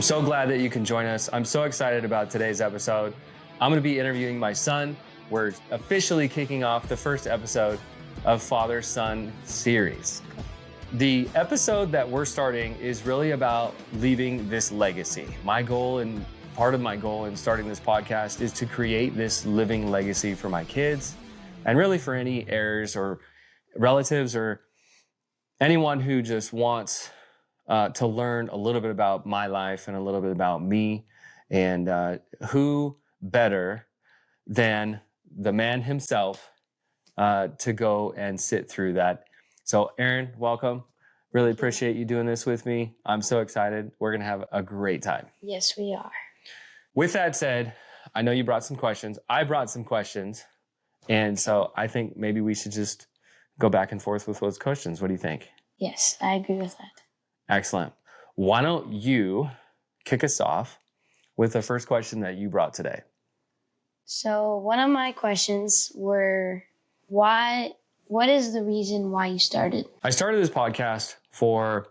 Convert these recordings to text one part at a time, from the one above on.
I'm so glad that you can join us. I'm so excited about today's episode. I'm going to be interviewing my son. We're officially kicking off the first episode of Father-Son series. The episode that we're starting is really about leaving this legacy. My goal and part of my goal in starting this podcast is to create this living legacy for my kids and really for any heirs or relatives or anyone who just wants to learn a little bit about my life and a little bit about me. And who better than the man himself to go and sit through that. So Aaron, welcome. Really appreciate you doing this with me. I'm so excited. We're going to have a great time. Yes, we are. With that said, I know you brought some questions. I brought some questions. And so I think maybe we should just go back and forth with those questions. What do you think? Yes, I agree with that. Excellent. Why don't you kick us off with the first question that you brought today? So one of my questions were, what is the reason why you started? I started this podcast for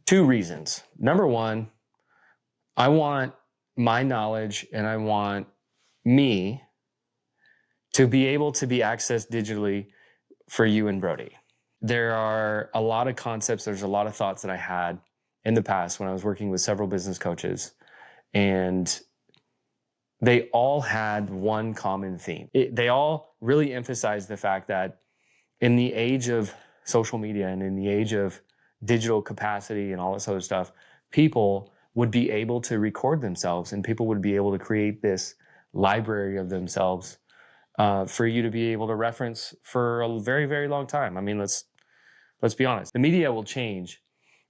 two reasons. Number one, I want my knowledge and I want me to be able to be accessed digitally for you and Brody. There are a lot of concepts, there's a lot of thoughts that I had in the past when I was working with several business coaches, and they all had one common theme. They all really emphasized the fact that in the age of social media and in the age of digital capacity and all this other stuff, people would be able to record themselves and people would be able to create this library of themselves for you to be able to reference for a very, very long time. I mean, let's be honest. The media will change,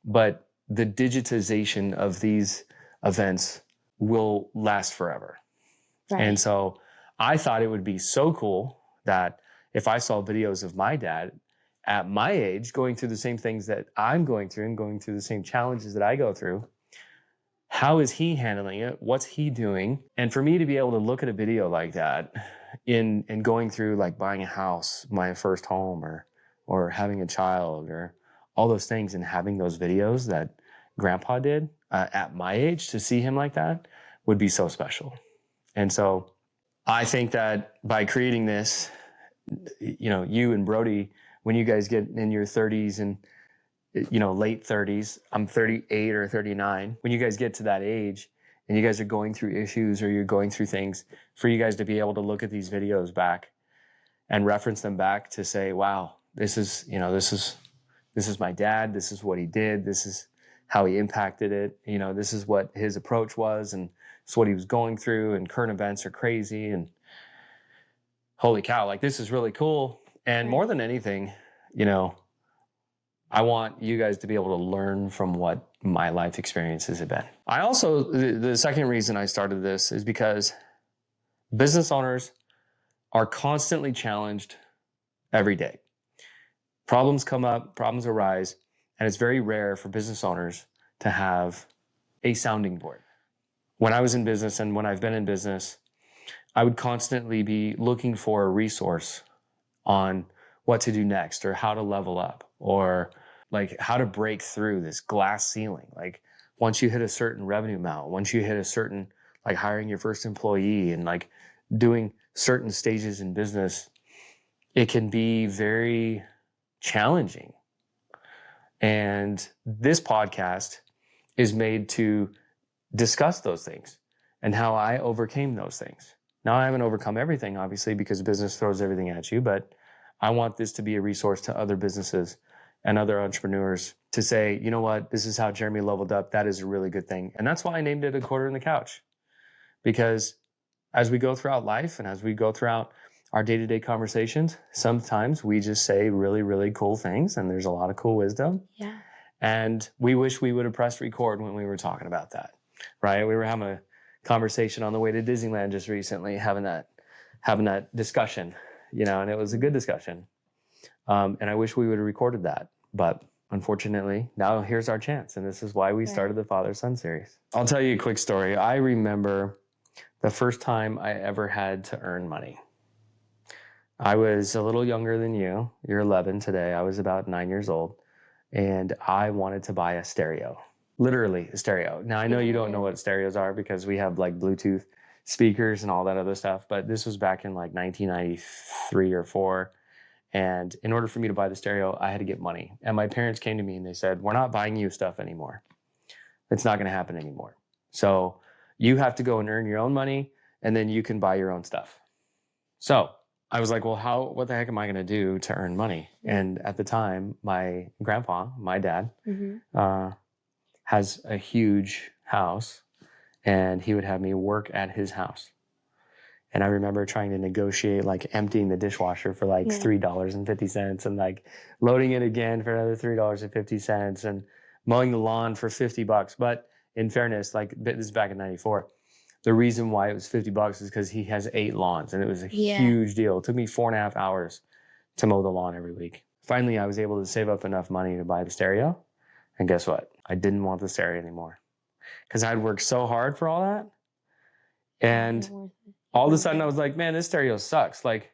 but the digitization of these events will last forever. Right. And so I thought it would be so cool that if I saw videos of my dad at my age going through the same things that I'm going through and going through the same challenges that I go through, how is he handling it? What's he doing? And for me to be able to look at a video like that in going through like buying a house, my first home, or having a child, or all those things, and having those videos that grandpa did at my age, to see him like that would be so special. And so I think that by creating this, you know, you and Brody, when you guys get in your 30s and, you know, late 30s, I'm 38 or 39. When you guys get to that age and you guys are going through issues or you're going through things, for you guys to be able to look at these videos back and reference them back to say, wow, this is my dad. This is what he did. This is how he impacted it. You know, this is what his approach was, and it's what he was going through, and current events are crazy, and holy cow, like this is really cool. And more than anything, you know, I want you guys to be able to learn from what my life experiences have been. I also, the second reason I started this is because business owners are constantly challenged every day. Problems come up, problems arise, and it's very rare for business owners to have a sounding board. When I was in business and when I've been in business, I would constantly be looking for a resource on what to do next, or how to level up, or like how to break through this glass ceiling. Like once you hit a certain revenue amount, once you hit a certain, like hiring your first employee and like doing certain stages in business, it can be very challenging. And this podcast is made to discuss those things and how I overcame those things. Now, I haven't overcome everything, obviously, because business throws everything at you, but I want this to be a resource to other businesses and other entrepreneurs to say, you know what, this is how Jeremy leveled up. That is a really good thing. And that's why I named it A Quarter in the Couch, because as we go throughout life and as we go throughout our day-to-day conversations, sometimes we just say really, really cool things, and there's a lot of cool wisdom. Yeah. And we wish we would have pressed record when we were talking about that, right? We were having a conversation on the way to Disneyland just recently, having that discussion, you know, and it was a good discussion. And I wish we would have recorded that, but unfortunately, now here's our chance, and this is why we started the Father-Son series. I'll tell you a quick story. I remember the first time I ever had to earn money. I was a little younger than you. You're 11 today. I was about 9 years old, and I wanted to buy a stereo. literally a stereo. Now I know you don't know what stereos are because we have like Bluetooth speakers and all that other stuff, but this was back in like 1993 or 4. And in order for me to buy the stereo, I had to get money. And my parents came to me and they said, we're not buying you stuff anymore. It's not going to happen anymore. So you have to go and earn your own money and then you can buy your own stuff. So I was like, well, what the heck am I going to do to earn money? And at the time, my grandpa, my dad, has a huge house and he would have me work at his house. And I remember trying to negotiate like emptying the dishwasher for like $3.50 and like loading it again for another $3.50 and mowing the lawn for $50. But in fairness, like this is back in 94. The reason why it was $50 is because he has 8 lawns and it was a huge deal. It took me 4.5 hours to mow the lawn every week. Finally, I was able to save up enough money to buy the stereo. And guess what? I didn't want the stereo anymore because I'd worked so hard for all that. And all of a sudden I was like, man, this stereo sucks. Like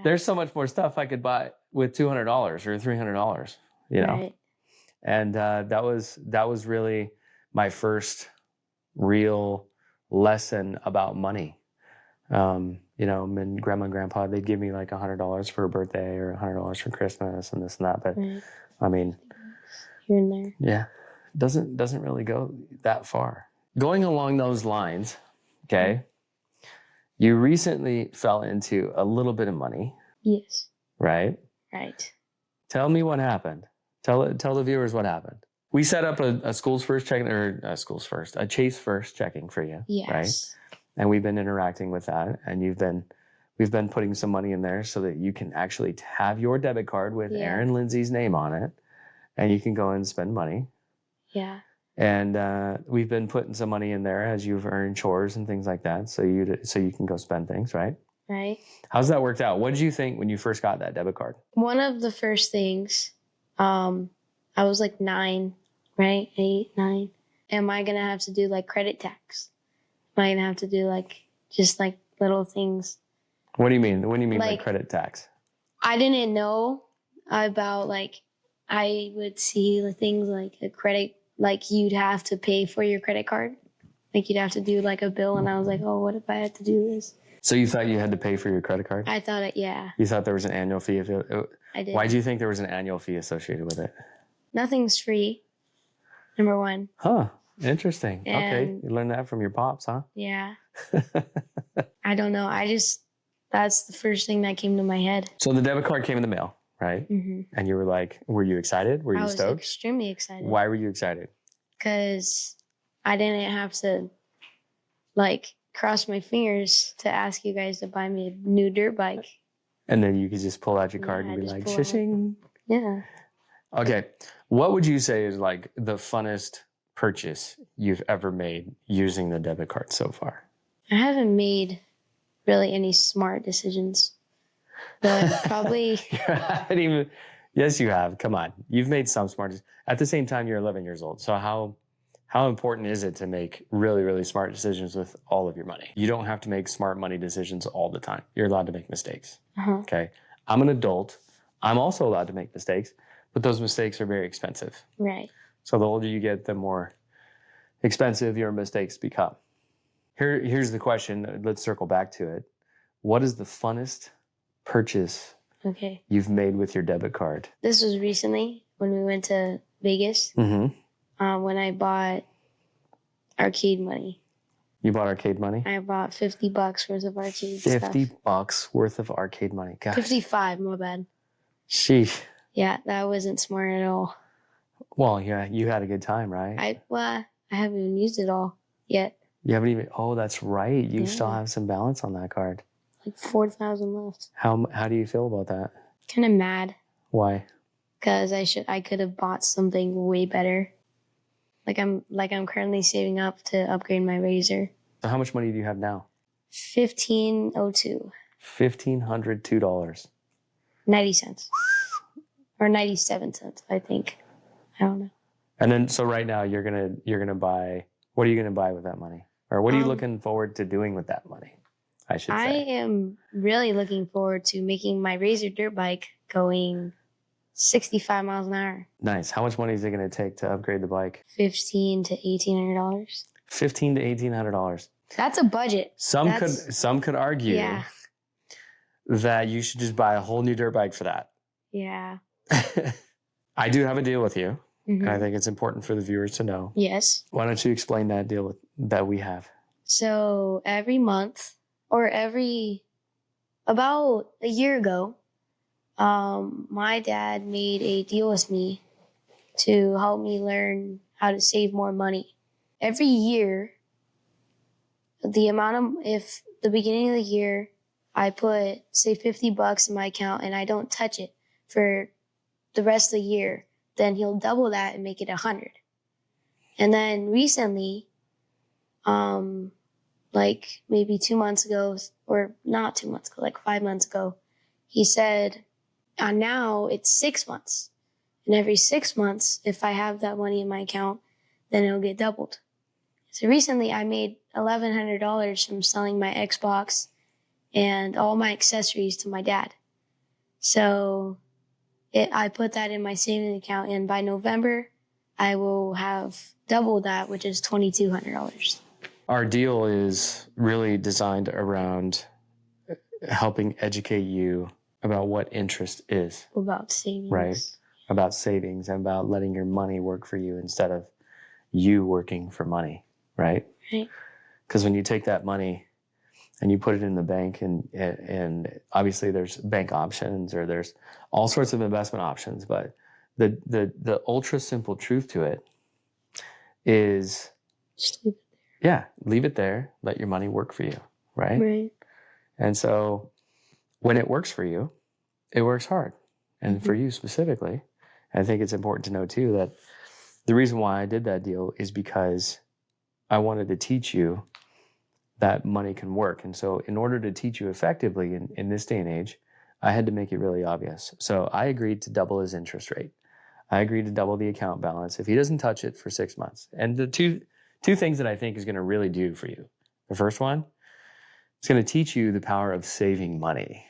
there's so much more stuff I could buy with $200 or $300, you know? Right. And that was really my first real lesson about money. You know, and grandma and grandpa, they'd give me like $100 for a birthday or $100 for Christmas and this and that. But I mean, here and there. Yeah. Doesn't really go that far. Going along those lines, okay, you recently fell into a little bit of money. Yes. Right? Right. Tell me what happened. Tell the viewers what happened. We set up a Schools First checking, or a Chase First checking for you. Yes. Right? And we've been interacting with that, and we've been putting some money in there so that you can actually have your debit card with Aaron Lindsey's name on it, and you can go and spend money. Yeah. And we've been putting some money in there as you've earned chores and things like that, so you can go spend things, right? Right. How's that worked out? What did you think when you first got that debit card? One of the first things, I was like 9, right? 8, 9. Am I gonna have to do like credit tax? Am I gonna have to do like just like little things? What do you mean? What do you mean by credit tax? I didn't know about like I would see the things like a credit, like you'd have to pay for your credit card. Like you'd have to do like a bill. And I was like, oh, what if I had to do this? So you thought you had to pay for your credit card? I thought it, yeah. You thought there was an annual fee? I did. Why do you think there was an annual fee associated with it? Nothing's free, number one. Huh. Interesting. Okay. You learned that from your pops, huh? Yeah. I don't know. That's the first thing that came to my head. So the debit card came in the mail, right? Mm-hmm. And you were like, were you excited? Were you stoked? I was extremely excited. Why were you excited? Because I didn't have to like cross my fingers to ask you guys to buy me a new dirt bike. And then you could just pull out your card and be like, shishing. Yeah. Okay. What would you say is like the funnest purchase you've ever made using the debit card so far? I haven't made really any smart decisions, but probably. Yes, you have. Come on. You've made some smart decisions. At the same time, you're 11 years old. So how important is it to make really, really smart decisions with all of your money? You don't have to make smart money decisions all the time. You're allowed to make mistakes. Okay. I'm an adult. I'm also allowed to make mistakes, but those mistakes are very expensive. Right. So the older you get, the more expensive your mistakes become. Here's the question. Let's circle back to it. What is the funnest purchase you've made with your debit card? This was recently when we went to Vegas. Mm-hmm. When I bought arcade money. You bought arcade money? I bought $50 worth of arcade $50 worth of arcade money. Gosh. 55, my bad. Sheesh. Yeah, that wasn't smart at all. Well, yeah, you had a good time, right? I haven't even used it all yet. You haven't even, oh, that's right. You still have some balance on that card. Like 4,000 left. How do you feel about that? Kind of mad. Why? Because I could have bought something way better. I'm currently saving up to upgrade my razor. So how much money do you have now? $1,502. $1,502. 90 cents. Or 97 cents, I think. I don't know. And then so right now you're gonna buy, what are you gonna buy with that money? Or what are you looking forward to doing with that money? I should say. I am really looking forward to making my razor dirt bike going 65 miles an hour. Nice. How much money is it going to take to upgrade the bike? $1,500 to $1,800. $1,500 to $1,800. That's a budget. Some could argue Yeah. that you should just buy a whole new dirt bike for that. Yeah. I do have a deal with you, Mhm. and I think it's important for the viewers to know. Yes. Why don't you explain that deal that we have? So every month or about a year ago, my dad made a deal with me to help me learn how to save more money. Every year, if the beginning of the year, I put, say, $50 in my account and I don't touch it for the rest of the year, then he'll double that and make it 100. And then recently, like maybe 2 months ago, or not 2 months ago, like 5 months ago, he said, now it's 6 months. And every 6 months, if I have that money in my account, then it'll get doubled. So recently I made $1,100 from selling my Xbox and all my accessories to my dad. So I put that in my savings account, and by November, I will have double that, which is $2,200. Our deal is really designed around helping educate you about what interest is. About savings. Right. About savings and about letting your money work for you instead of you working for money. Right. Right. Because when you take that money and you put it in the bank, and obviously there's bank options or there's all sorts of investment options, but the ultra simple truth to it is Just leave it leave it there. Let your money work for you. Right. there. Right. And so when it works for you, it works hard. And for you specifically, I think it's important to know too that the reason why I did that deal is because I wanted to teach you that money can work. And so in order to teach you effectively in this day and age, I had to make it really obvious. So I agreed to double his interest rate. I agreed to double the account balance if he doesn't touch it for 6 months. And the two things that I think is going to really do for you. The first one, it's going to teach you the power of saving money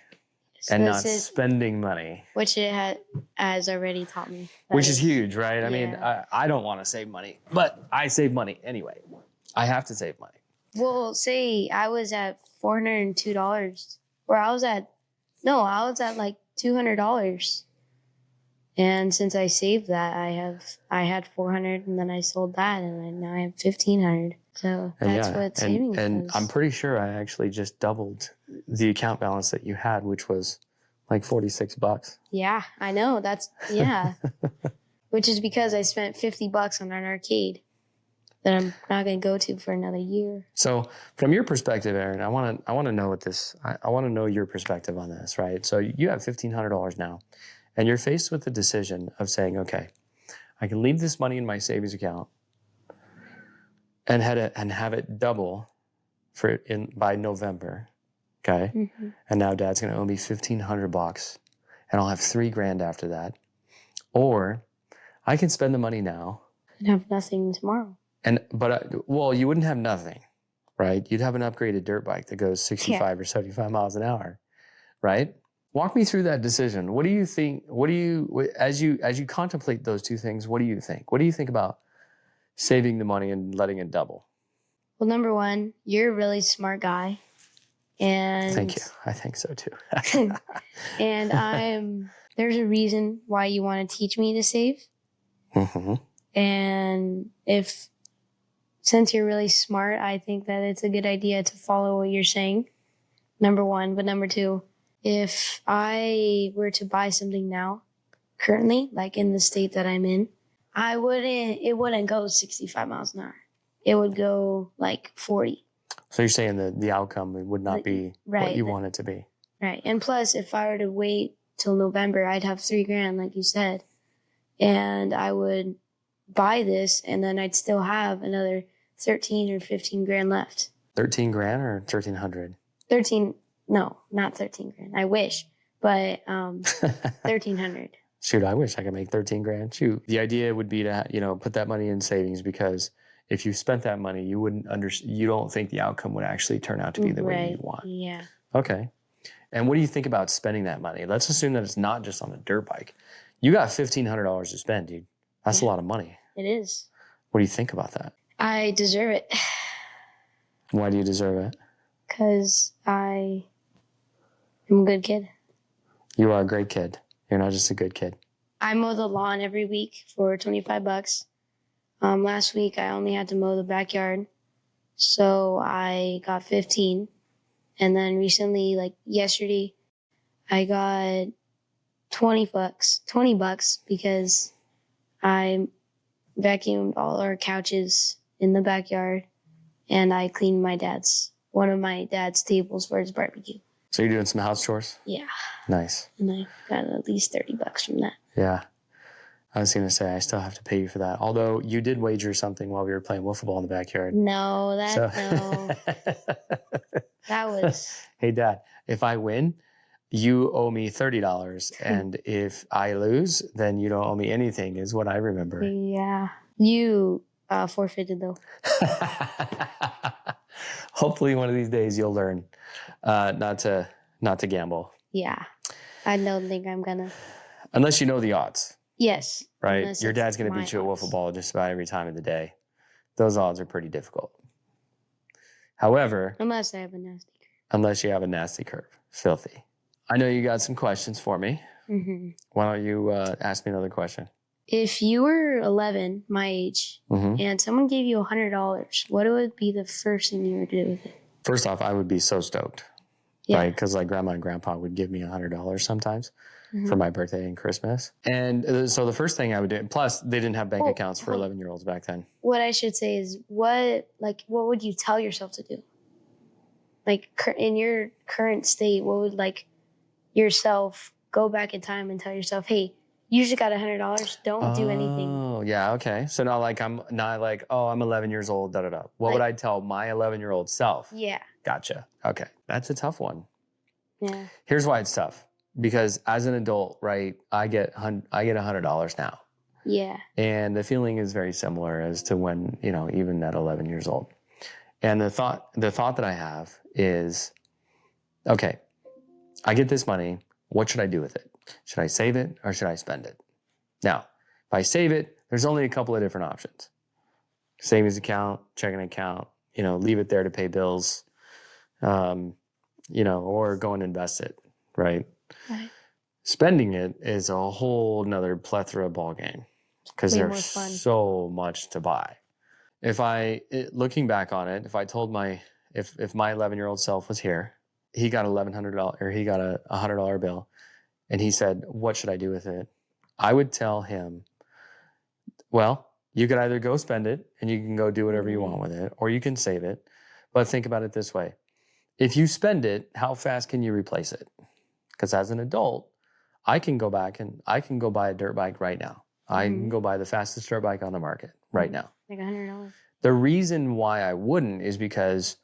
and not spending money. Which it has already taught me. Which is huge, right? I mean, I don't want to save money, but I save money anyway. I have to save money. Well, say I was at $402, or I was at like $200. And since I saved that, I had 400, and then I sold that, and now I have 1,500. So that's what savings is. And I'm pretty sure I actually just doubled the account balance that you had, which was like $46. Yeah, I know. Which is because I spent $50 on an arcade that I'm not going to go to for another year. So from your perspective, Aaron, I want to know I want to know your perspective on this, right? So you have $1,500 now, and you're faced with the decision of saying, okay, I can leave this money in my savings account and have it double by November. Okay. Mm-hmm. And now Dad's going to owe me $1,500 and I'll have $3,000 after that. Or I can spend the money now and have nothing tomorrow. But you wouldn't have nothing, right? You'd have an upgraded dirt bike that goes 65 or 75 miles an hour, right? Walk me through that decision. What do you think? As you contemplate those two things, what do you think? What do you think about saving the money and letting it double? Well, number one, you're a really smart guy. And thank you. I think so too. And there's a reason why you want to teach me to save. Mm-hmm. And since you're really smart, I think that it's a good idea to follow what you're saying. Number one. But number two, if I were to buy something now, currently, like in the state that I'm in, it wouldn't go 65 miles an hour. It would go like 40. So you're saying that the outcome would not be what you want it to be. Right. And plus, if I were to wait till November, I'd have $3,000, like you said. And I would buy this, and then I'd still have another 13 or 15 grand left. 13 grand or 1,300? 13. No, not 13 grand. I wish, but 1,300. Shoot, I wish I could make 13 grand. Shoot. The idea would be to, put that money in savings, because if you spent that money, you don't think the outcome would actually turn out to be the way you want. Yeah. Okay. And what do you think about spending that money? Let's assume that it's not just on a dirt bike. You got $1,500 to spend, dude. That's a Yeah. lot of money. It is. What do you think about that? I deserve it. Why do you deserve it? Because I am a good kid. You are a great kid. You're not just a good kid. I mow the lawn every week for $25. Last week I only had to mow the backyard, so I got 15. And then recently, like yesterday, I got $20 because I vacuumed all our couches in the backyard, and I cleaned one of my dad's tables for his barbecue. So you're doing some house chores? Yeah. Nice. And I got at least $30 from that. Yeah. I was going to say, I still have to pay you for that. Although you did wager something while we were playing wiffle ball in the backyard. No, So. no. That was... Hey, Dad, if I win, you owe me $30. And if I lose, then you don't owe me anything, is what I remember. Yeah. You forfeited, though. Hopefully one of these days you'll learn not to gamble. Yeah. I don't think I'm gonna. Unless you know the odds. Yes. Right? Your dad's going to beat you at wiffle ball just about every time of the day. Those odds are pretty difficult. However. Unless I have a nasty curve. Unless you have a nasty curve. Filthy. I know you got some questions for me. Mm-hmm. Why don't you ask me another question? If you were 11, my age, and someone gave you $100, what would be the first thing you would do with it? First off, I would be so stoked. Yeah. Right? Because like grandma and grandpa would give me $100 sometimes. For my birthday and Christmas. And so the first thing I would do, plus they didn't have bank accounts for 11-year-olds back then. What I should say is what would you tell yourself to do? Like in your current state, what would like yourself go back in time and tell yourself, hey, you just got $100. Don't do anything. Oh, yeah. Okay. So now I'm not like, oh, I'm 11 years old, da-da-da. What would I tell my 11-year-old self? Yeah. Gotcha. Okay. That's a tough one. Yeah. Here's why it's tough. Because as an adult, right, I get $100 now. Yeah. And the feeling is very similar as to when, even at 11 years old. And the thought that I have is, okay, I get this money. What should I do with it? Should I save it or should I spend it? Now, if I save it, there's only a couple of different options. Savings account, checking account, leave it there to pay bills, or go and invest it, right? Right. Spending it is a whole nother plethora ball game because there's so much to buy. Looking back on it, if I told if my 11-year-old self was here, he got $1,100 or he got a $100 bill and he said, what should I do with it? I would tell him, well, you could either go spend it and you can go do whatever you want with it, or you can save it. But think about it this way. If you spend it, how fast can you replace it? Because as an adult, I can go back and I can go buy a dirt bike right now. I can go buy the fastest dirt bike on the market right now. Like $100. The reason why I wouldn't is because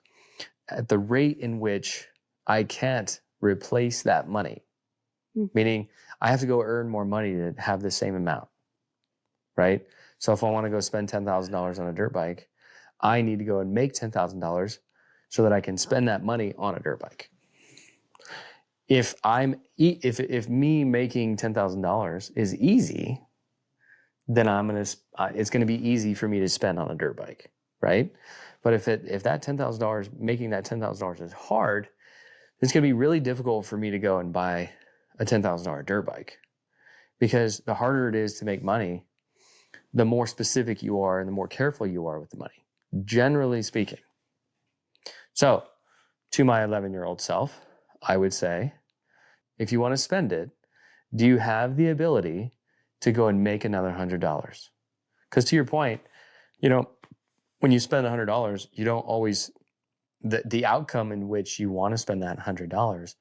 at the rate in which I can't replace that money, meaning I have to go earn more money to have the same amount, right? So if I want to go spend $10,000 on a dirt bike, I need to go and make $10,000 so that I can spend that money on a dirt bike. If me making $10,000 is easy, then it's gonna be easy for me to spend on a dirt bike, right? But if that $10,000, making that $10,000 is hard, it's gonna be really difficult for me to go and buy a $10,000 dirt bike, because the harder it is to make money, the more specific you are and the more careful you are with the money, generally speaking. So, to my 11-year-old self, I would say, if you want to spend it, do you have the ability to go and make another $100? Because to your point, when you spend $100, you don't always, the outcome in which you want to spend that $100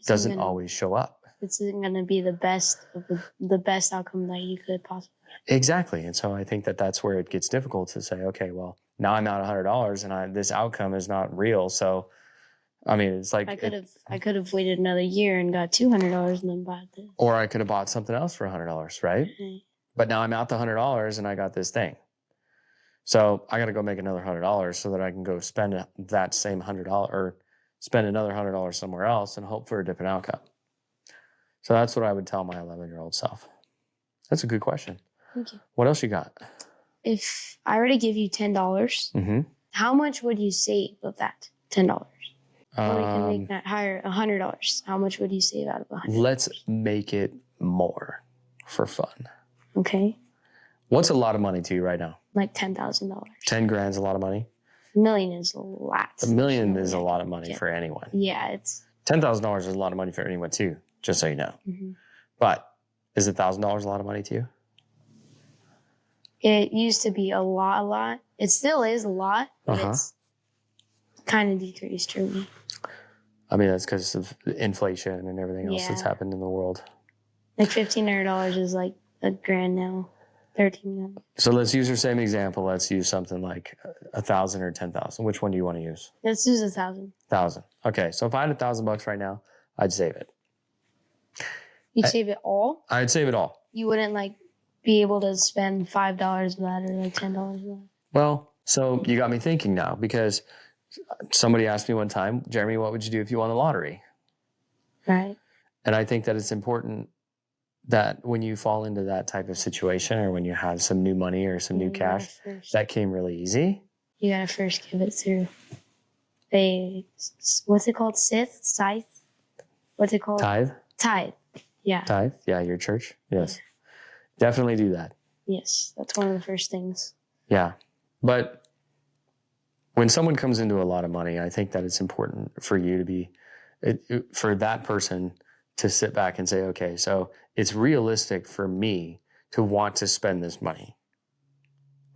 doesn't always show up. It's going to be the best of the best outcome that you could possibly have. Exactly. And so I think that's where it gets difficult to say, okay, well, now I'm out $100 and this outcome is not real. So, I mean, it's like I could have waited another year and got $200 and then bought this. Or I could have bought something else for $100, right? Mm-hmm. But now I'm out the $100 and I got this thing. So I got to go make another $100 so that I can go spend that same $100 or spend another $100 somewhere else and hope for a different outcome. So that's what I would tell my 11-year-old self. That's a good question. Thank you. What else you got? If I were to give you $10, Mm-hmm. how much would you save of that $10? Or we can make that higher, $100. How much would you save out of $100? Let's make it more for fun. Okay. What's a lot of money to you right now? Like $10,000. 10 grand's a lot of money. $1 million is a lot. $1 million is a lot of money for anyone. Yeah, it's $10,000 is a lot of money for anyone too, just so you know. Mm-hmm. But is $1,000 a lot of money to you? It used to be a lot. It still is a lot, but it's kind of decreased for me. I mean, that's because of inflation and everything else that's happened in the world. Like $1,500 is like $1,000 now. $1,300. So let's use the same example. Let's use something like 1,000 or 10,000. Which one do you want to use? Let's use 1,000. 1,000. Okay. So if I had $1,000 right now, I'd save it. You'd save it all? I'd save it all. You wouldn't like be able to spend $5 of that or like $10 of that? Well, so you got me thinking now, because somebody asked me one time, Jeremy, what would you do if you won the lottery? Right. And I think that it's important that when you fall into that type of situation, or when you have some new money or some new cash, that came really easy. You gotta first give it through what's it called? Scythe? What's it called? Tithe. Yeah. Tithe? Yeah, your church? Yes. Yeah. Definitely do that. Yes, that's one of the first things. Yeah. But when someone comes into a lot of money, I think that it's important for you to be, for that person to sit back and say, okay, so it's realistic for me to want to spend this money,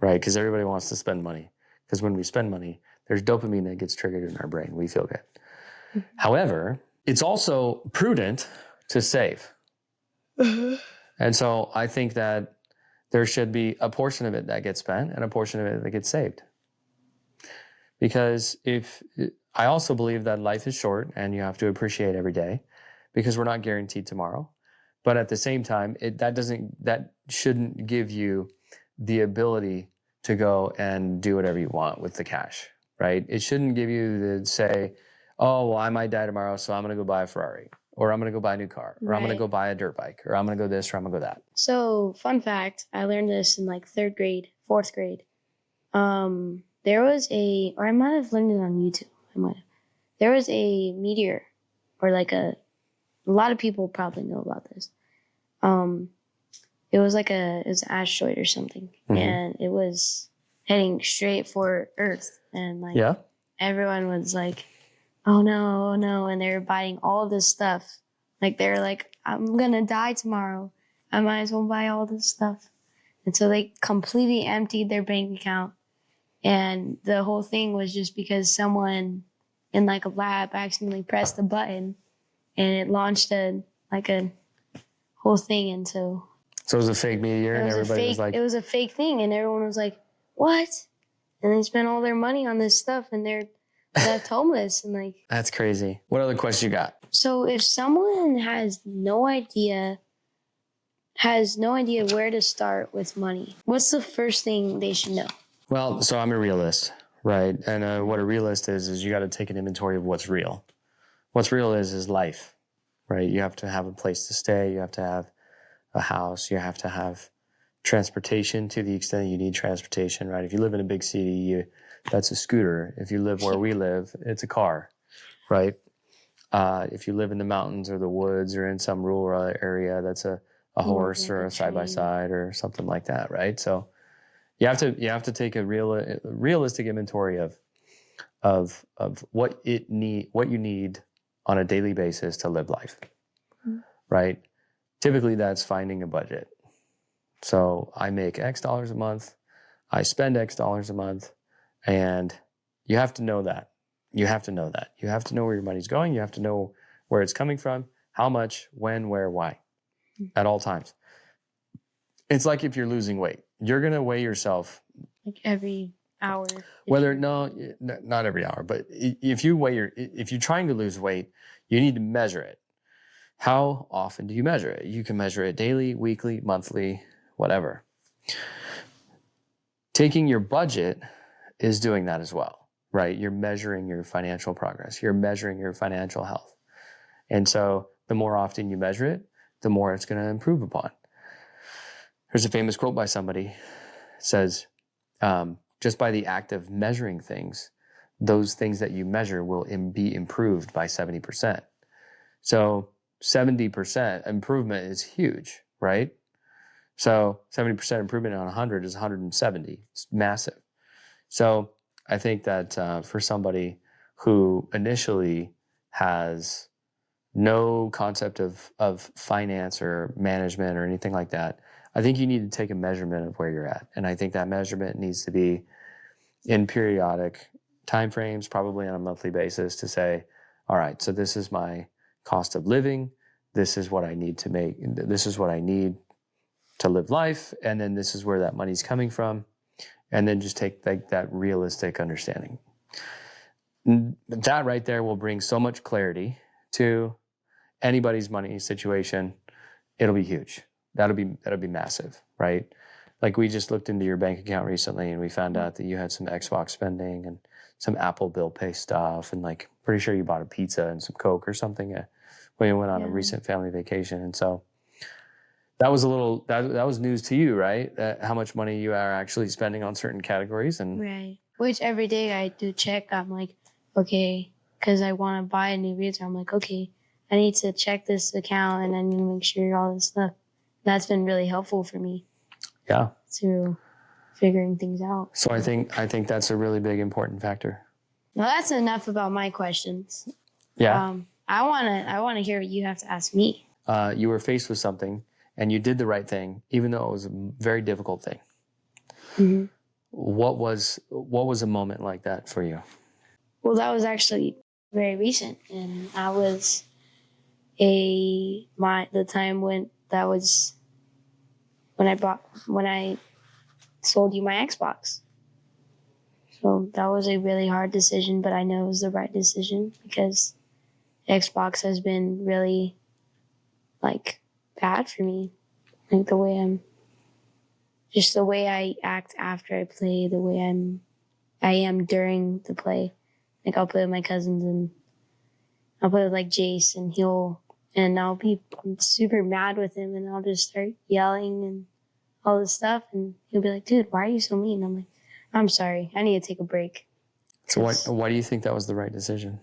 right? Because everybody wants to spend money. Because when we spend money, there's dopamine that gets triggered in our brain. We feel good. Mm-hmm. However, it's also prudent to save. Mm-hmm. And so I think that there should be a portion of it that gets spent and a portion of it that gets saved. Because I also believe that life is short and you have to appreciate every day, because we're not guaranteed tomorrow. But at the same time, that shouldn't give you the ability to go and do whatever you want with the cash, right? It shouldn't give you to say, oh, well, I might die tomorrow, so I'm going to go buy a Ferrari, or I'm going to go buy a new car, or I'm going to go buy a dirt bike, or I'm going to go this, or I'm going to go that. So, fun fact, I learned this in like 4th grade. There was or I might have learned it on YouTube. There was a meteor, or like a lot of people probably know about this. It was it was an asteroid or something, mm-hmm. and it was heading straight for Earth, and everyone was like, oh no, and they were buying all of this stuff. Like they were like, I'm gonna die tomorrow, I might as well buy all this stuff. And so they completely emptied their bank account, and the whole thing was just because someone in like a lab accidentally pressed the button, and it launched a whole thing into. So it was a fake meteor, and everybody was like, it was a fake thing, and everyone was like, what? And they spent all their money on this stuff, and they're left homeless, and like. That's crazy. What other questions you got? So if someone has no idea where to start with money, what's the first thing they should know? Well, so I'm a realist, right? And what a realist is you got to take an inventory of what's real. What's real is life, right? You have to have a place to stay. You have to have a house. You have to have transportation to the extent that you need transportation, right? If you live in a big city, that's a scooter. If you live where we live, it's a car, right? If you live in the mountains or the woods or in some rural area, that's a horse or a side-by-side or something like that, right? So you have to take a realistic inventory of what you need on a daily basis to live life, mm-hmm. right? Typically, that's finding a budget. So I make X dollars a month, I spend X dollars a month, and you have to know that. You have to know that. You have to know where your money's going. You have to know where it's coming from, how much, when, where, why, at all times. It's like if you're losing weight, you're going to weigh yourself. Like every hour. Not every hour, but if you're trying to lose weight, you need to measure it. How often do you measure it? You can measure it daily, weekly, monthly, whatever. Taking your budget is doing that as well, right? You're measuring your financial progress. You're measuring your financial health. And so the more often you measure it, the more it's going to improve upon. There's a famous quote by somebody. It says, just by the act of measuring things, those things that you measure will be improved by 70%. So 70% improvement is huge, right? So 70% improvement on 100 is 170. It's massive. So I think that for somebody who initially has no concept of finance or management or anything like that, I think you need to take a measurement of where you're at. And I think that measurement needs to be in periodic timeframes, probably on a monthly basis, to say, all right, so this is my cost of living. This is what I need to make. This is what I need to live life. And then this is where that money's coming from. And then just take that realistic understanding. That right there will bring so much clarity to anybody's money situation. It'll be huge. That'll be massive, right? Like we just looked into your bank account recently and we found out that you had some Xbox spending and some Apple bill pay stuff, and like pretty sure you bought a pizza and some Coke or something when you went on a recent family vacation. And so that was that was news to you, right? How much money you are actually spending on certain categories. And right. Which every day I do check. I'm like, okay, because I want to buy a new router. I'm like, okay, I need to check this account and I need to make sure all this stuff. That's been really helpful for me. Yeah. To figuring things out. So I think that's a really big important factor. Well, that's enough about my questions. Yeah. I wanna hear what you have to ask me. You were faced with something and you did the right thing, even though it was a very difficult thing. Mm-hmm. What was a moment like that for you? Well, that was actually very recent, and that was the time when I sold you my Xbox. So that was a really hard decision, but I know it was the right decision because Xbox has been really like bad for me. Like the way I act after I play, the way I am during the play. Like I'll play with my cousins and I'll play with like Jace and I'll be super mad with him and I'll just start yelling and all this stuff. And he'll be like, dude, why are you so mean? I'm like, I'm sorry. I need to take a break. So why do you think that was the right decision?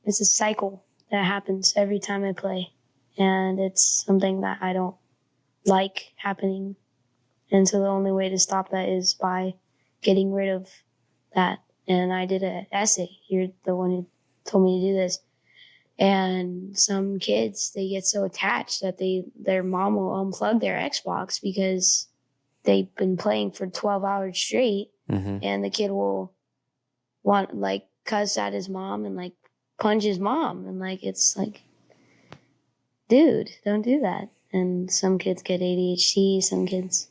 It's a cycle that happens every time I play. And it's something that I don't like happening. And so the only way to stop that is by getting rid of that. And I did an essay. You're the one who told me to do this. And some kids, they get so attached that their mom will unplug their Xbox because they've been playing for 12 hours straight. Mm-hmm. And the kid will want like cuss at his mom and like punch his mom. And like, it's like, dude, don't do that. And some kids get ADHD, some kids,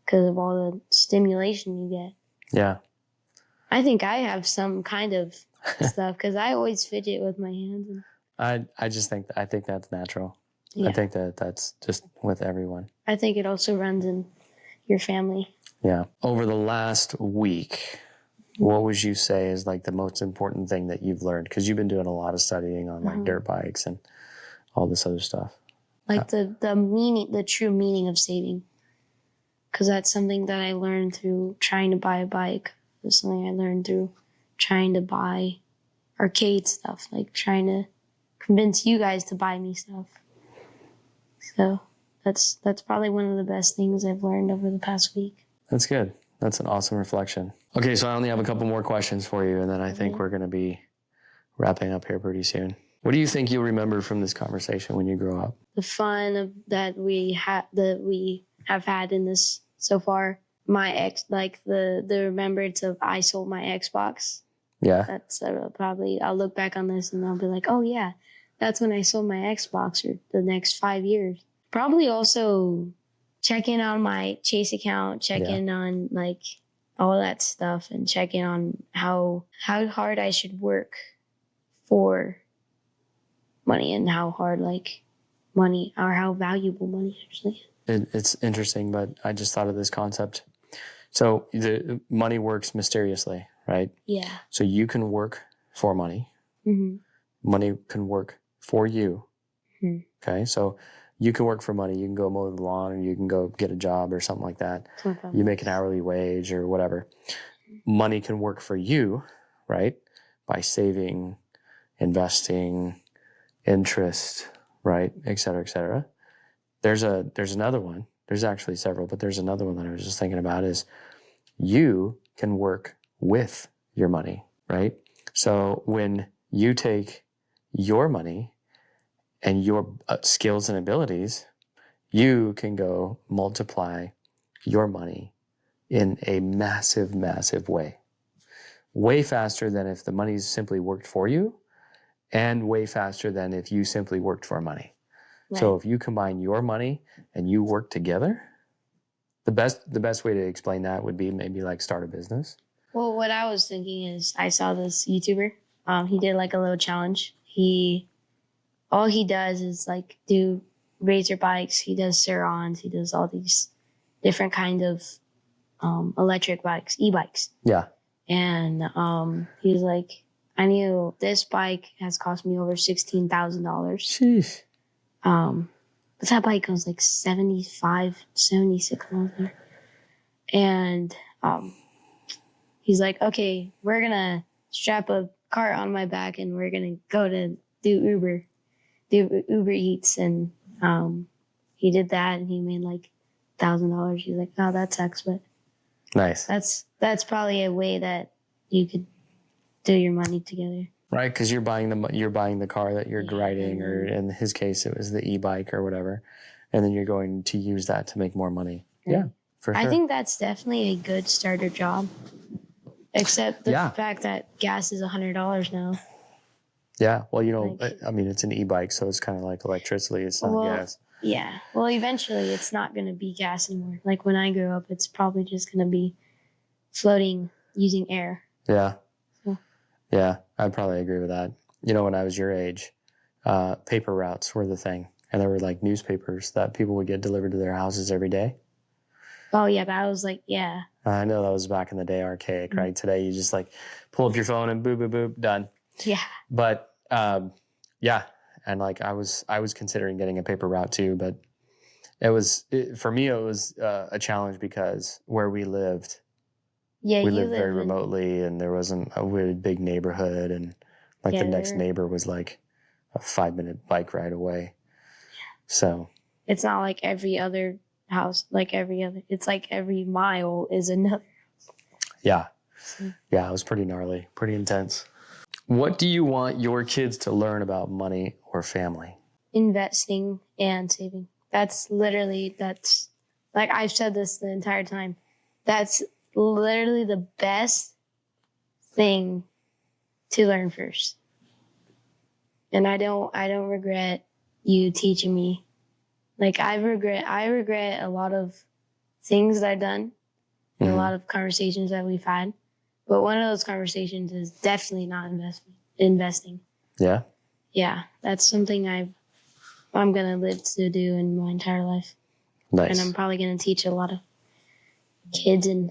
because of all the stimulation you get. Yeah. I think I have some kind of stuff because I always fidget with my hands. I think that's natural. Yeah. I think that's just with everyone. I think it also runs in your family. Yeah. Over the last week, what would you say is like the most important thing that you've learned? Because you've been doing a lot of studying on like dirt bikes and all this other stuff. Like the meaning, the true meaning of saving. Because that's something that I learned through trying to buy a bike. It's something I learned through trying to buy arcade stuff, like trying to convince you guys to buy me stuff. So that's probably one of the best things I've learned over the past week. That's good. That's an awesome reflection. Okay, so I only have a couple more questions for you, and then I think we're going to be wrapping up here pretty soon. What do you think you'll remember from this conversation when you grow up? The fun that we have had in this so far. The remembrance of I sold my Xbox. Yeah. That's probably, I'll look back on this and I'll be like, oh yeah, that's when I sold my Xbox for the next 5 years. Probably also checking on my Chase account, checking on like all that stuff and checking on how hard I should work for money and how hard like money or how valuable money actually is. It's interesting, but I just thought of this concept. So the money works mysteriously, right? Yeah. So you can work for money. Mm-hmm. Money can work for you. Mm-hmm. Okay. So you can work for money. You can go mow the lawn, or you can go get a job or something like that. Okay. You make an hourly wage or whatever. Money can work for you, right? By saving, investing, interest, right? Et cetera, et cetera. There's another one. There's actually several, but there's another one that I was just thinking about is you can work with your money, right? So when you take your money and your skills and abilities, you can go multiply your money in a massive, massive way faster than if the money simply worked for you, and way faster than if you simply worked for money. Right. So if you combine your money and you work together, the best way to explain that would be maybe like start a business. Well, what I was thinking is I saw this YouTuber. He did like a little challenge. All he does is like do razor bikes. He does Surons. He does all these different kind of electric bikes, e-bikes. Yeah. And he's like, I knew this bike has cost me over $16,000. Sheesh. But that bike was like 75, 76 miles an hour. And he's like, okay, we're gonna strap a cart on my back and we're gonna go to do Uber Eats. And he did that and he made like $1,000. He's like, oh, that sucks, but nice. That's probably a way that you could do your money together. Right, because you're buying the car that you're riding, or in his case, it was the e-bike or whatever, and then you're going to use that to make more money. Right. Yeah, for sure. I think that's definitely a good starter job, except the fact that gas is $100 now. Yeah, well, I mean, it's an e-bike, so it's kind of like electricity. It's not gas. Yeah, well, eventually, it's not going to be gas anymore. Like when I grew up, it's probably just going to be floating using air. Yeah. Yeah, I'd probably agree with that. When I was your age, paper routes were the thing. And there were like newspapers that people would get delivered to their houses every day. Oh, yeah, that was like, yeah. I know that was back in the day, archaic, right? Today, you just like pull up your phone and boop, boop, boop, done. Yeah. But yeah, and like I was considering getting a paper route too, but for me, it was a challenge because where we lived, we lived very remotely, and there wasn't a really big neighborhood, and like the next neighbor was like a 5-minute bike ride away. So it's not like every other house, it's like every mile is another house. Yeah. Yeah, it was pretty gnarly, pretty intense. What do you want your kids to learn about money or family? Investing and saving. That's like I've said this the entire time. That's literally the best thing to learn first. And I don't regret you teaching me. Like I regret a lot of things that I've done and a lot of conversations that we've had. But one of those conversations is definitely not investing. Yeah. Yeah. That's something I'm going to live to do in my entire life. Nice. And I'm probably going to teach a lot of kids, and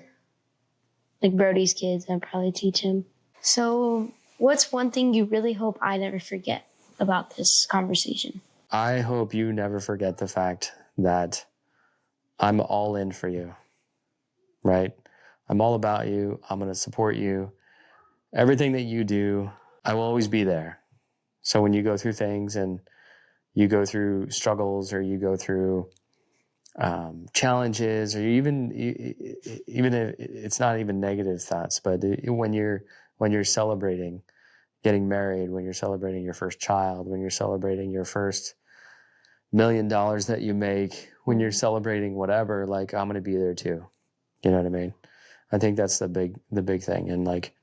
like Brody's kids, I'd probably teach him. So what's one thing you really hope I never forget about this conversation? I hope you never forget the fact that I'm all in for you, right? I'm all about you. I'm going to support you. Everything that you do, I will always be there. So when you go through things and you go through struggles, or you go through challenges, or even if it's not even negative thoughts, but when you're celebrating getting married, when you're celebrating your first child, when you're celebrating your first $1 million that you make, when you're celebrating whatever, like I'm going to be there too. You know what I mean? I think that's the big thing. And like,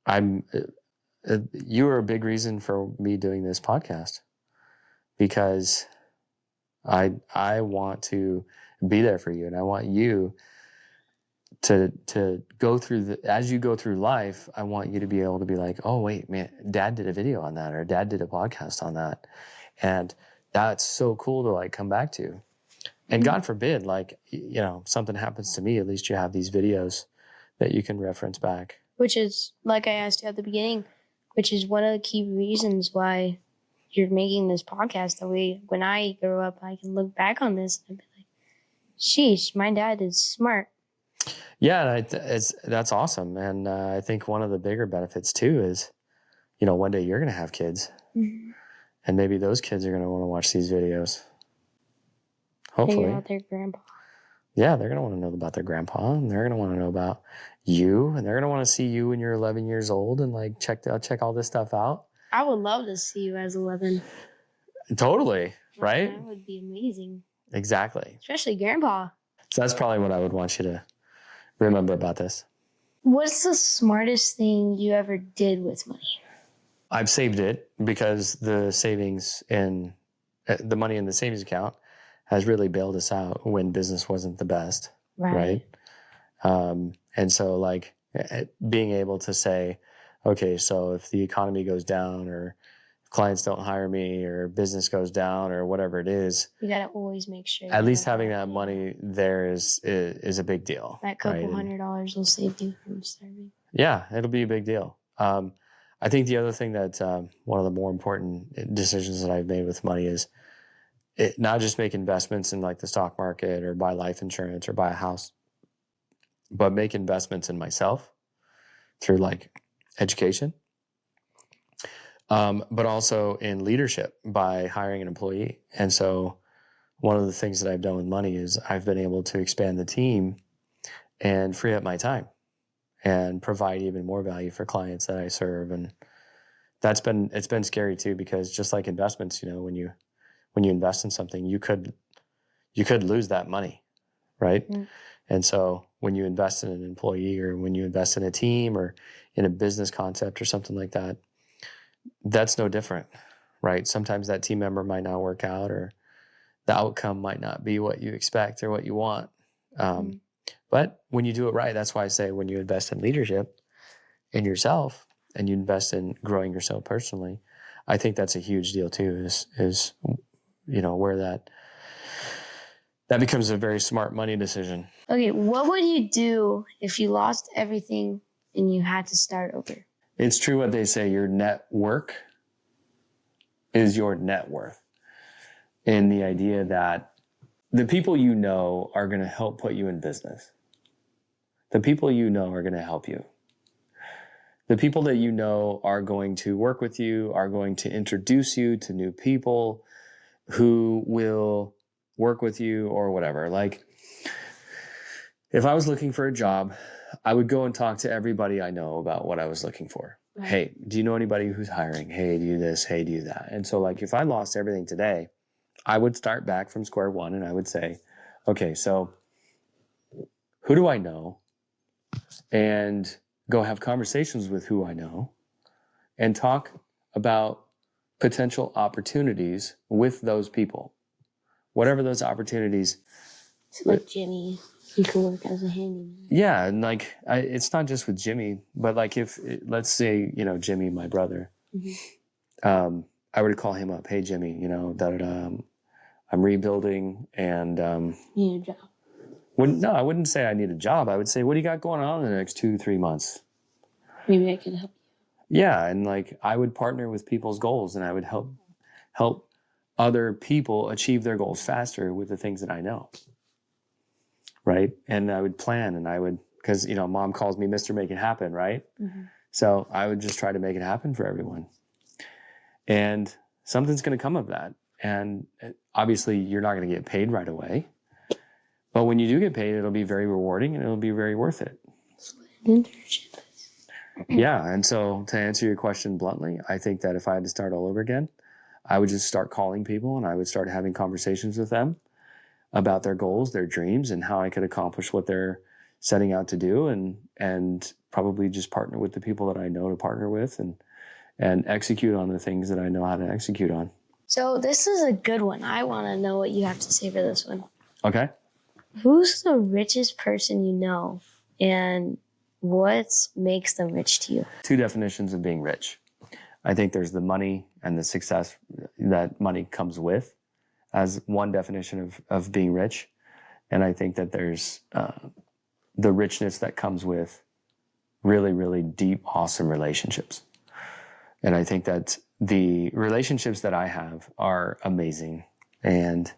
you are a big reason for me doing this podcast, because I want to be there for you, and I want you to go through as you go through life. I want you to be able to be like, oh wait, man, Dad did a video on that, or Dad did a podcast on that, and that's so cool to like come back to. And God forbid, like, something happens to me, at least you have these videos that you can reference back. Which is, like I asked you at the beginning, which is one of the key reasons why you're making this podcast that when I grow up, I can look back on this and be like, sheesh, my dad is smart. Yeah, that's awesome. And I think one of the bigger benefits too is, one day you're going to have kids, Mm-hmm. and maybe those kids are going to want to watch these videos. Hopefully. Figure out their grandpa. Yeah, they're going to want to know about their grandpa, and they're going to want to know about you, and they're going to want to see you when you're 11 years old and like check all this stuff out. I would love to see you as 11. Totally, right? That would be amazing. Exactly. Especially grandpa. So that's probably what I would want you to remember about this. What's the smartest thing you ever did with money? I've saved it because the savings and the money in the savings account has really bailed us out when business wasn't the best. Right. And so like being able to say, okay, so if the economy goes down or if clients don't hire me or business goes down or whatever it is, you got to always make sure. At least having that money there is a big deal. That couple $100 will save you from starving. Yeah, it'll be a big deal. I think the other thing that one of the more important decisions that I've made with money is not just make investments in like the stock market or buy life insurance or buy a house, but make investments in myself through like education, but also in leadership by hiring an employee. And so one of the things that I've done with money is I've been able to expand the team and free up my time and provide even more value for clients that I serve. And it's been scary too, because just like investments, when you invest in something, you could lose that money, right? Mm. And so when you invest in an employee or when you invest in a team or in a business concept or something like that, that's no different, right? Sometimes that team member might not work out or the outcome might not be what you expect or what you want. But when you do it right, that's why I say when you invest in leadership in yourself and you invest in growing yourself personally, I think that's a huge deal too, is where that becomes a very smart money decision. Okay, what would you do if you lost everything and you had to start over? It's true what they say, your net worth is your net worth. And the idea that the people you know are going to help put you in business. The people you know are going to help you. The people that you know are going to work with you, are going to introduce you to new people who will work with you or whatever. Like, if I was looking for a job, I would go and talk to everybody I know about what I was looking for. Right. Hey, do you know anybody who's hiring? Hey, do this. Hey, do that. And so like, if I lost everything today, I would start back from square one and I would say, okay, so who do I know? And go have conversations with who I know and talk about potential opportunities with those people. Whatever those opportunities. So like Jimmy, he could work as a handyman. Yeah, and like it's not just with Jimmy, but like let's say, Jimmy, my brother, mm-hmm. I would call him up. Hey, Jimmy, I'm rebuilding and you need a job. No, I wouldn't say I need a job. I would say, what do you got going on in the next 2-3 months? Maybe I could help you. Yeah, and like I would partner with people's goals and I would help other people achieve their goals faster with the things that I know. Right? And I would plan and because, mom calls me Mr. Make It Happen, right? Mm-hmm. So I would just try to make it happen for everyone. And something's going to come of that. And obviously you're not going to get paid right away. But when you do get paid, it'll be very rewarding and it'll be very worth it. That's what an internship is. Yeah. And so to answer your question bluntly, I think that if I had to start all over again, I would just start calling people and I would start having conversations with them about their goals, their dreams, and how I could accomplish what they're setting out to do, and probably just partner with the people that I know to partner with and execute on the things that I know how to execute on. So this is a good one. I want to know what you have to say for this one. Okay. Who's the richest person you know, and what makes them rich to you? 2 definitions of being rich. I think there's the money and the success that money comes with as one definition of being rich. And I think that there's the richness that comes with really, really deep, awesome relationships. And I think that the relationships that I have are amazing. And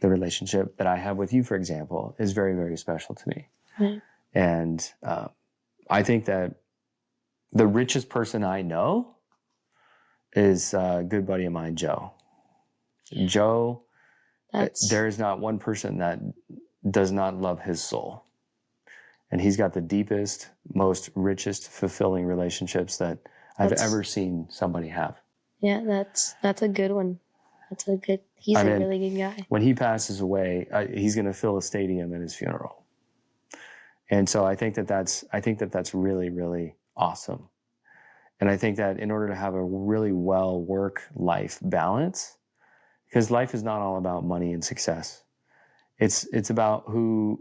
the relationship that I have with you, for example, is very, very special to me. Right. And I think that the richest person I know is a good buddy of mine, Joe. Joe, there is not one person that does not love his soul. And he's got the deepest, most richest, fulfilling relationships that I've ever seen somebody have. Yeah, that's a good one. He's a really good guy. When he passes away, he's going to fill a stadium at his funeral. And so I think that's really, really awesome. And I think that in order to have a really well work-life balance, because life is not all about money and success. It's about who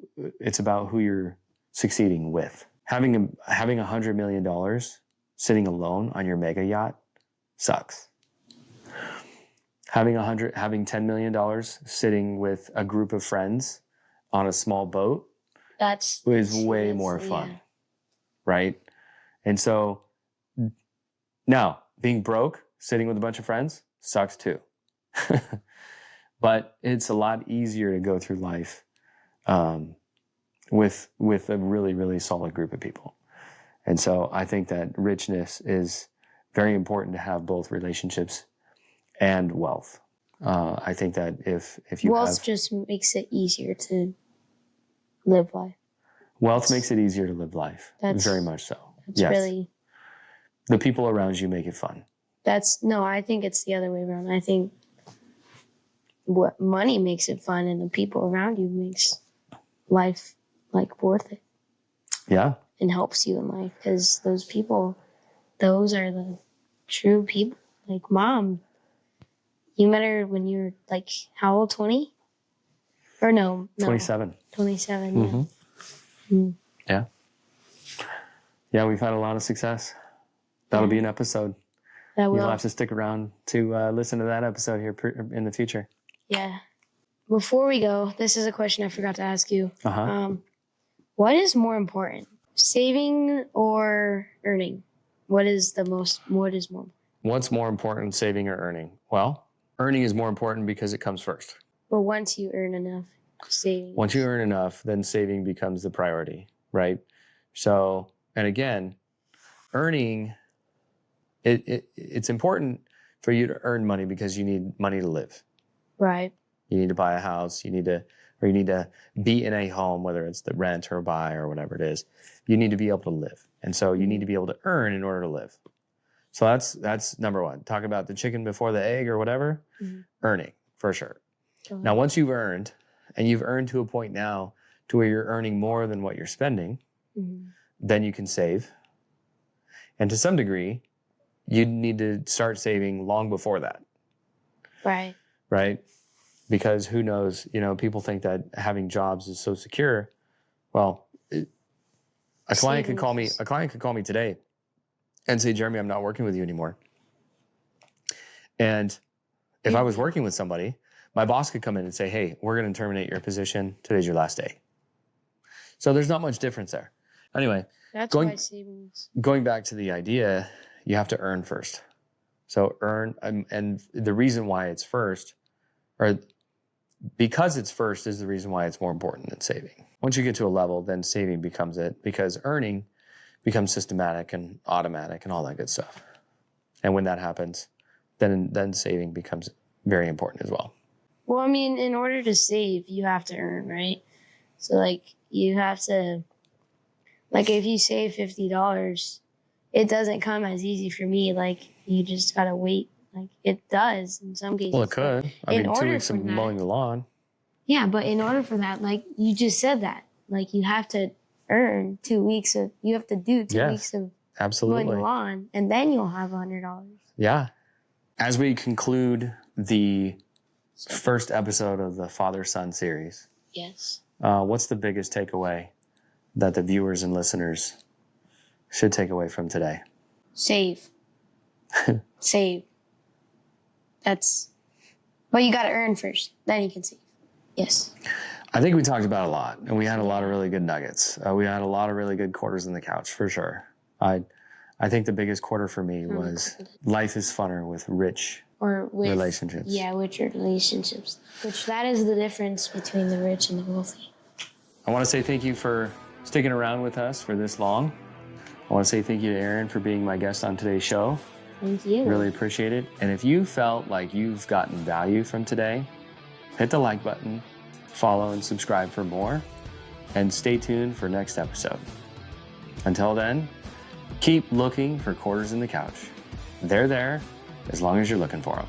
you're succeeding with. Having $100 million sitting alone on your mega yacht sucks. Having $10 million sitting with a group of friends on a small boat is way more fun, right? And so now being broke, sitting with a bunch of friends sucks too. But it's a lot easier to go through life with a really, really solid group of people. And so I think that richness is very important to have both relationships and wealth. I think that if you wealth just makes it easier to live life. Wealth makes it easier to live life. Very much so. Yes. Really. The people around you make it fun. I think it's the other way around. I think what money makes it fun and the people around you makes life worth it. Yeah. And helps you in life because those are the true people. Like Mom, you met her when you were how old? 20? Or no. 27. 27, mm-hmm. Yeah. Mm. Yeah. Yeah, we've had a lot of success. That'll be an episode. You'll have to stick around to listen to that episode here in the future. Yeah. Before we go, this is a question I forgot to ask you. Uh-huh. What is more important, saving or earning? What is more important? What's more important, saving or earning? Well, earning is more important because it comes first. But once you earn enough, saving. Once you earn enough, then saving becomes the priority, right? So, and again, earning, it's important for you to earn money because you need money to live. Right. You need to buy a house. You need to be in a home, whether it's the rent or buy or whatever it is. You need to be able to live. And so you need to be able to earn in order to live. So that's number one. Talk about the chicken before the egg or whatever. Mm-hmm. Earning, for sure. Now, once you've earned, and you've earned to a point now to where you're earning more than what you're spending, mm-hmm. then you can save. And to some degree, you need to start saving long before that. Right. Right? Because who knows, people think that having jobs is so secure. Well, a client could call me today and say, Jeremy, I'm not working with you anymore. And if I was working with somebody, my boss could come in and say, hey, we're going to terminate your position. Today's your last day. So there's not much difference there. Anyway, going back to the idea, you have to earn first. So earn, and the reason why it's first, or because it's first, is the reason why it's more important than saving. Once you get to a level, then saving becomes it, because earning becomes systematic and automatic and all that good stuff. And when that happens, then saving becomes very important as well. Well, I mean, in order to save, you have to earn, right? So, you have to, if you save $50, it doesn't come as easy for me. You just gotta wait. It does in some cases. Well, it could. 2 weeks of mowing the lawn. Yeah, but in order for that, you just said that, you have to earn 2 weeks of, you have to do 2 weeks of mowing the lawn, and then you'll have $100. Yeah. As we conclude the first episode of the Father-Son series. Yes. What's the biggest takeaway that the viewers and listeners should take away from today? Save. Save. But you got to earn first. Then you can save. Yes. I think we talked about a lot, and we had a lot of really good nuggets. We had a lot of really good quarters in the couch, for sure. I I think the biggest quarter for me From was candid. life is funner with rich Or with relationships. Yeah, with your relationships. Which that is the difference between the rich and the wealthy. I want to say thank you for sticking around with us for this long. I want to say thank you to Aaron for being my guest on today's show. Thank you. Really appreciate it. And if you felt like you've gotten value from today, hit the like button, follow and subscribe for more, and stay tuned for next episode. Until then, keep looking for quarters in the couch. They're there as long as you're looking for them.